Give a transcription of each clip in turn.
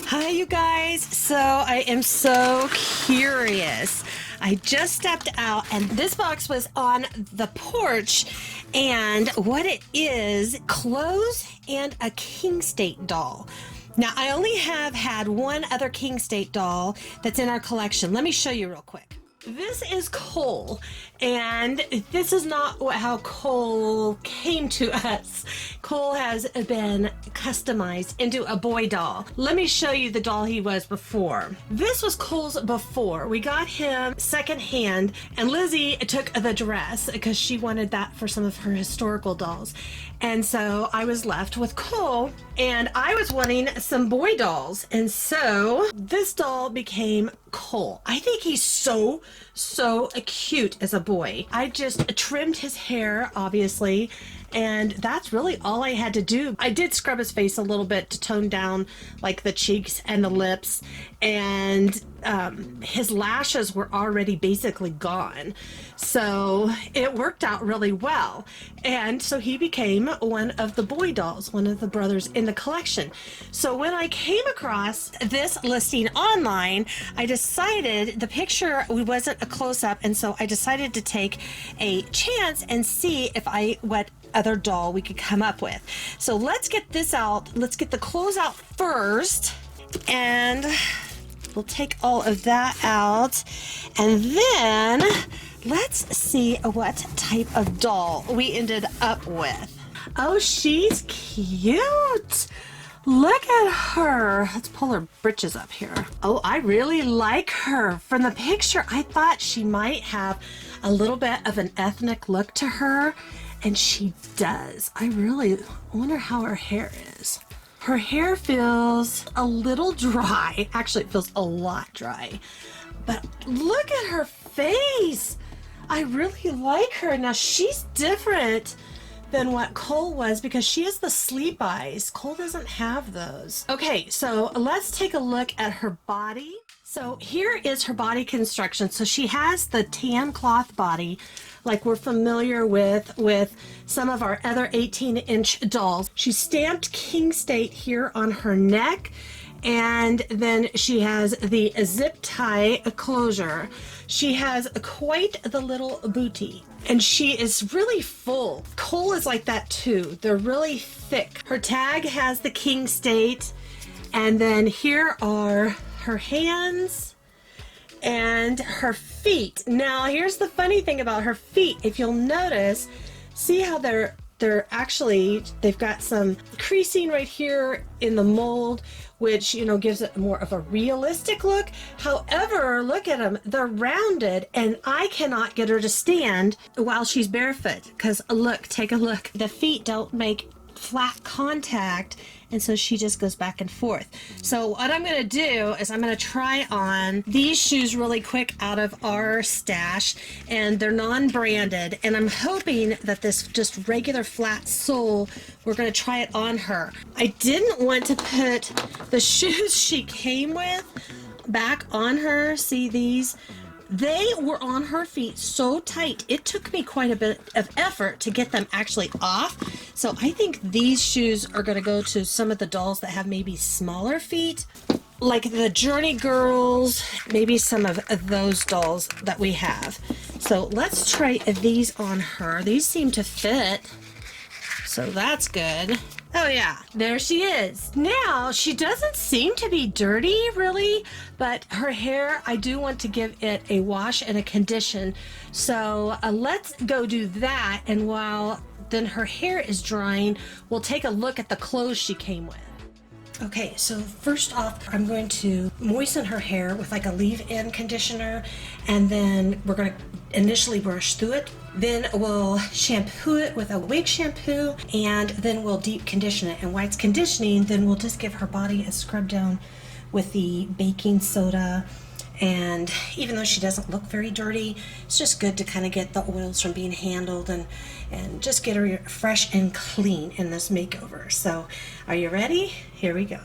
Hi, you guys. So I am so curious. I just stepped out and this box was on the porch, and what it is, clothes and a Kingstate doll. Now, I only have had one other Kingstate doll that's in our collection. Let me show you real quick. This is Cole, and this is not how Cole came to us. Cole has been customized into a boy doll. Let me show you the doll he was before. This was Cole's before. We got him secondhand, and Lizzie took the dress because she wanted that for some of her historical dolls. And so I was left with Cole, and I was wanting some boy dolls. And so this doll became Cole. I think he's so cute as a boy. I just trimmed his hair, obviously, and that's really all I had to do. I did scrub his face a little bit to tone down like the cheeks and the lips, and his lashes were already basically gone. So it worked out really well. And so he became one of the boy dolls, one of the brothers in the collection. So when I came across this listing online, I decided the picture wasn't a close-up, and so I decided to take a chance and see what other doll we could come up with. So let's get this out. Let's get the clothes out first, and we'll take all of that out, and then let's see what type of doll we ended up with. Oh, she's cute. Look at her. Let's pull her britches up here. Oh, I really like her. From the picture, I thought she might have a little bit of an ethnic look to her, and she does. I really wonder how her hair is. Her hair feels a little dry. Actually, it feels a lot dry. But look at her face. I really like her. Now, she's different than what Cole was because she has the sleep eyes. Cole doesn't have those. Okay, so let's take a look at her body. So here is her body construction. So she has the tan cloth body like we're familiar with some of our other 18-inch dolls. She's stamped Kingstate here on her neck, and then she has the zip tie closure. She has quite the little booty, and she is really full. Cole is like that too. They're really thick. Her tag has the Kingstate, and then here are her hands and her feet. Now, here's the funny thing about her feet. If you'll notice, see how they've got some creasing right here in the mold, which, gives it more of a realistic look. However, look at them. They're rounded, and I cannot get her to stand while she's barefoot because look, take a look. The feet don't make flat contact, and so she just goes back and forth. So what I'm going to do is I'm going to try on these shoes really quick out of our stash, and they're non-branded, and I'm hoping that this just regular flat sole, we're going to try it on her. I didn't want to put the shoes she came with back on her. See these? They were on her feet so tight, it took me quite a bit of effort to get them actually off. So I think these shoes are going to go to some of the dolls that have maybe smaller feet, like the Journey girls, maybe some of those dolls that we have. So let's try these on her. These seem to fit, so that's good. Oh yeah, there she is. Now, she doesn't seem to be dirty, really, but her hair, I do want to give it a wash and a condition. So let's go do that, and while then her hair is drying, we'll take a look at the clothes she came with. Okay, so first off, I'm going to moisten her hair with like a leave-in conditioner, and then we're going to initially brush through it. Then we'll shampoo it with a wig shampoo, and then we'll deep condition it. And while it's conditioning, then we'll just give her body a scrub down with the baking soda. And even though she doesn't look very dirty, it's just good to kind of get the oils from being handled and just get her fresh and clean in this makeover. So are you ready? Here we go.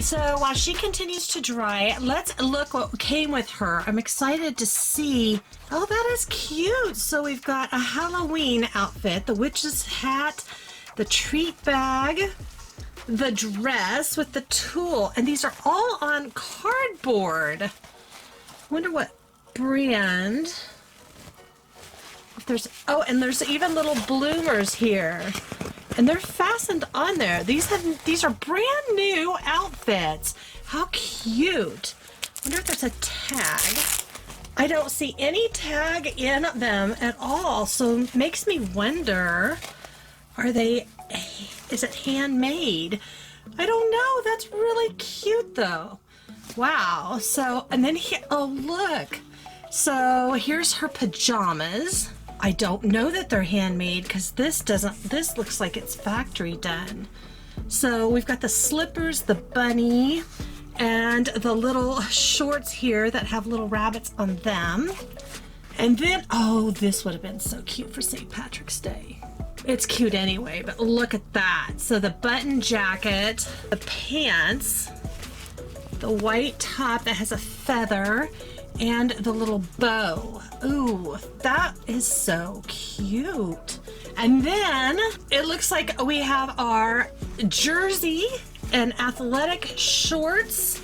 So while she continues to dry, let's look what came with her. I'm excited to see. Oh, that is cute. So we've got a Halloween outfit, the witch's hat, the treat bag, the dress with the tulle, and these are all on cardboard. I wonder what brand. If there's, oh, and there's even little bloomers here. And they're fastened on there. These are brand new outfits. How cute. I wonder if there's a tag. I don't see any tag in them at all. So it makes me wonder, is it handmade? I don't know. That's really cute though. Wow. So, and then here, oh look. So here's her pajamas. I don't know that they're handmade because this looks like it's factory done. So we've got the slippers, the bunny, and the little shorts here that have little rabbits on them. And then, oh, this would have been so cute for St. Patrick's Day. It's cute anyway, but look at that. So the button jacket, the pants, the white top that has a feather, and the little bow. Ooh, that is so cute. And then it looks like we have our jersey and athletic shorts.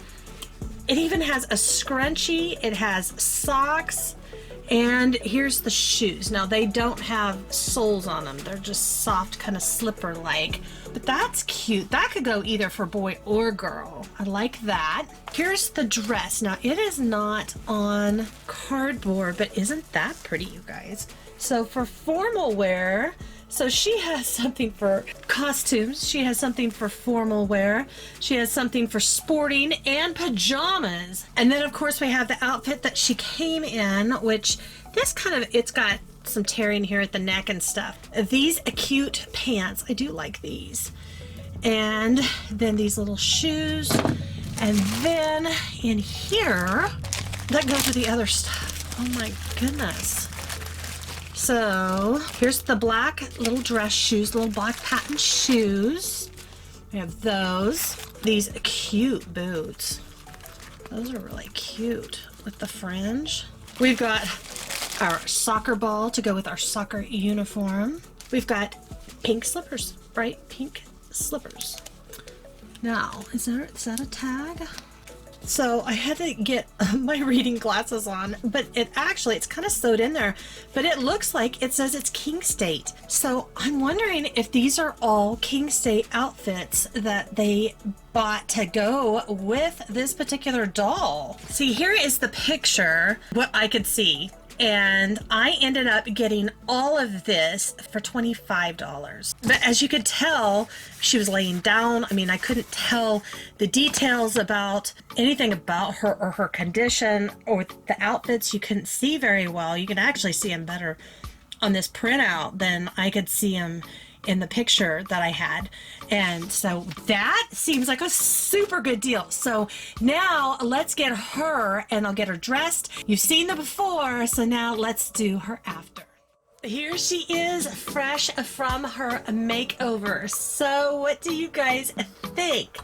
It even has a scrunchie. It has socks. And here's the shoes. Now they don't have soles on them. They're just soft, kind of slipper-like. But that's cute. That could go either for boy or girl. I like that. Here's the dress. Now it is not on cardboard, but isn't that pretty, you guys? So for formal wear, so she has something for costumes. She has something for formal wear. She has something for sporting and pajamas. And then of course we have the outfit that she came in, which this kind of, it's got some tearing here at the neck and stuff. These cute pants. I do like these. And then these little shoes. And then in here, that goes with the other stuff. Oh my goodness. So here's the black little dress shoes, little black patent shoes. We have those. These cute boots. Those are really cute with the fringe. We've got our soccer ball to go with our soccer uniform. We've got pink slippers, bright pink slippers. Now, is that a tag? So I had to get my reading glasses on, but it's kind of sewed in there, but it looks like it says it's Kingstate. So I'm wondering if these are all Kingstate outfits that they bought to go with this particular doll. See, here is the picture, what I could see. And I ended up getting all of this for $25. But as you could tell, she was laying down. I mean, I couldn't tell the details about anything about her or her condition or the outfits. You couldn't see very well. You can actually see them better on this printout than I could see them in the picture that I had. And so that seems like a super good deal. So now let's get her, and I'll get her dressed. You've seen the before, so now let's do her after. Here she is, fresh from her makeover. So what do you guys think?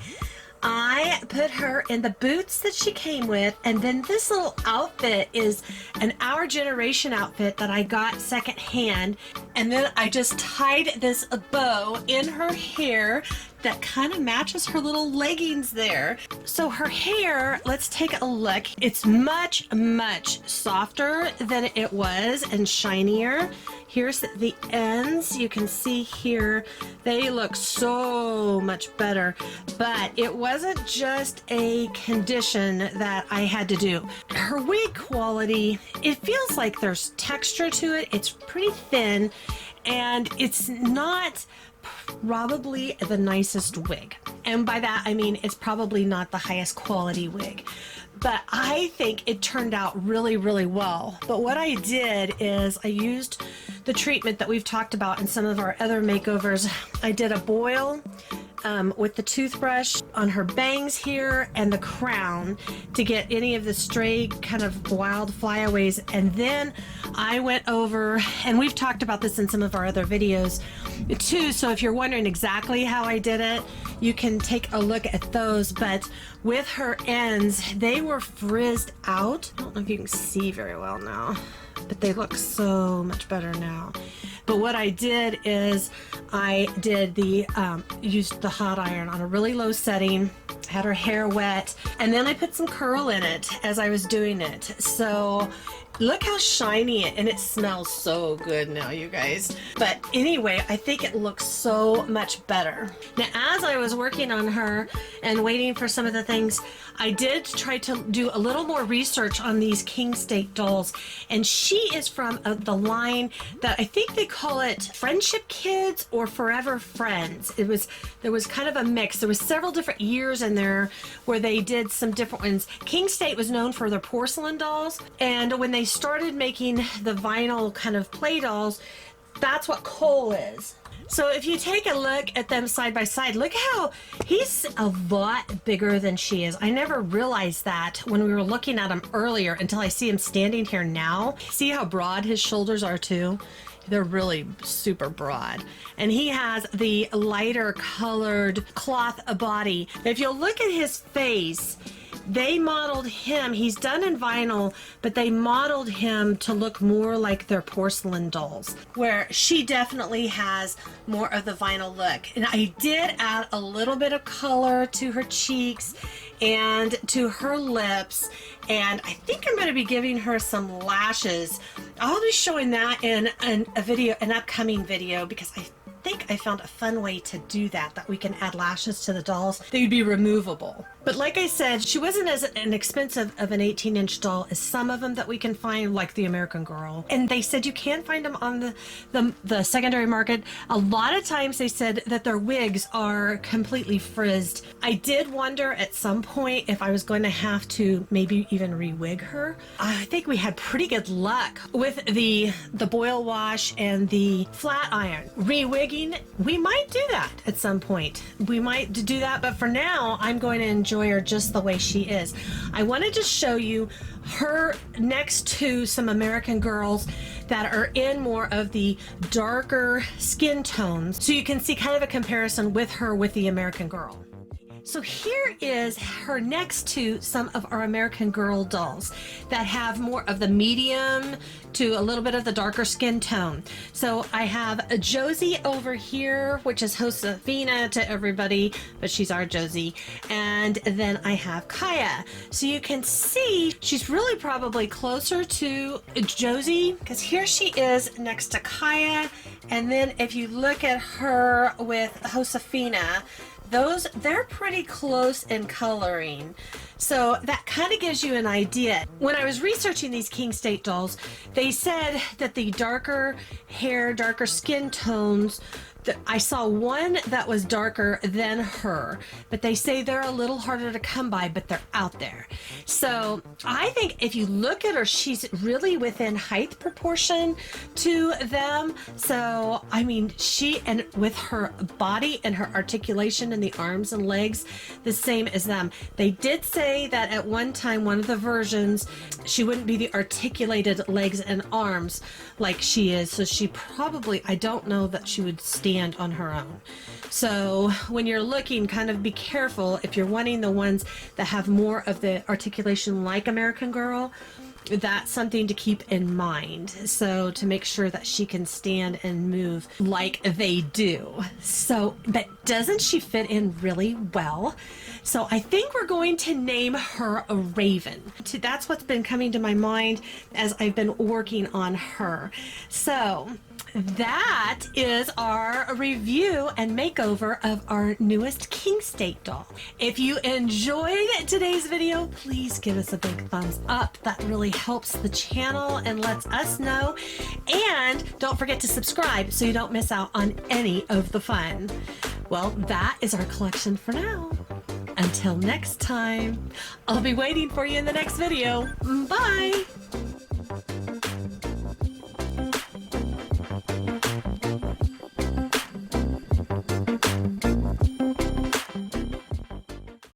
I put her in the boots that she came with, and then this little outfit is an Our Generation outfit that I got secondhand, and then I just tied this bow in her hair that kind of matches her little leggings there. So her hair, let's take a look. It's much, much softer than it was and shinier. Here's the ends. You can see here, they look so much better, but it wasn't just a condition that I had to do. Her wig quality, it feels like there's texture to it. It's pretty thin, and it's not probably the nicest wig. And by that, I mean, it's probably not the highest quality wig. But I think it turned out really, really well. But what I did is I used the treatment that we've talked about in some of our other makeovers. I did a boil, with the toothbrush on her bangs here and the crown to get any of the stray kind of wild flyaways. And then I went over, and we've talked about this in some of our other videos too, so if you're wondering exactly how I did it, you can take a look at those. But with her ends, they were frizzed out. I don't know if you can see very well now, but they look so much better now. But what I did is I did used the hot iron on a really low setting, had her hair wet, and then I put some curl in it as I was doing it. So look how shiny and it smells so good now, you guys. But anyway, I think it looks so much better. Now, as I was working on her and waiting for some of the things, I did try to do a little more research on these Kingstate dolls. And she is from the line that I think they call it Friendship Kids or Forever Friends. There was kind of a mix. There was several different years in there where they did some different ones. Kingstate was known for their porcelain dolls, and when they started making the vinyl kind of play dolls, that's what Cole is. So if you take a look at them side by side, look how he's a lot bigger than she is. I never realized that when we were looking at him earlier until I see him standing here now. See how broad his shoulders are too? They're really super broad. And he has the lighter colored cloth body. If you'll look at his face, they modeled him, he's done in vinyl, but they modeled him to look more like their porcelain dolls, where she definitely has more of the vinyl look. And I did add a little bit of color to her cheeks and to her lips, and I think I'm going to be giving her some lashes. I'll be showing that in a video, an upcoming video, because I think I found a fun way to do that we can add lashes to the dolls. They would be removable. But like I said, she wasn't as expensive of an 18-inch doll as some of them that we can find, like the American Girl. And they said you can find them on the secondary market. A lot of times they said that their wigs are completely frizzed. I did wonder at some point if I was going to have to maybe even re-wig her. I think we had pretty good luck with the boil wash and the flat iron. Re-wigging, we might do that at some point. We might do that, but for now, I'm going to enjoy her just the way she is. I wanted to show you her next to some American Girls that are in more of the darker skin tones, so you can see kind of a comparison with her with the American Girl. So here is her next to some of our American Girl dolls that have more of the medium to a little bit of the darker skin tone. So I have a Josie over here, which is Josefina to everybody, but she's our Josie. And then I have Kaya. So you can see she's really probably closer to Josie, because here she is next to Kaya. And then if you look at her with Josefina, they're pretty close in coloring. So that kind of gives you an idea. When I was researching these Kingstate dolls, they said that the darker hair, darker skin tones, I saw one that was darker than her, but they say they're a little harder to come by, but they're out there. So I think if you look at her, she's really within height proportion to them. So, I mean, and with her body and her articulation in the arms and legs, the same as them. They did say that at one time, one of the versions, she wouldn't be the articulated legs and arms like she is. So she probably, I don't know that she would stand on her own. So when you're looking, kind of be careful if you're wanting the ones that have more of the articulation like American Girl. That's something to keep in mind. So to make sure that she can stand and move like they do. So, but doesn't she fit in really well? So I think we're going to name her a Raven. That's what's been coming to my mind as I've been working on her. So that is our review and makeover of our newest Kingstate doll. If you enjoyed today's video, please give us a big thumbs up. That really helps the channel and lets us know. And don't forget to subscribe so you don't miss out on any of the fun. Well, that is our collection for now. Until next time, I'll be waiting for you in the next video. Bye!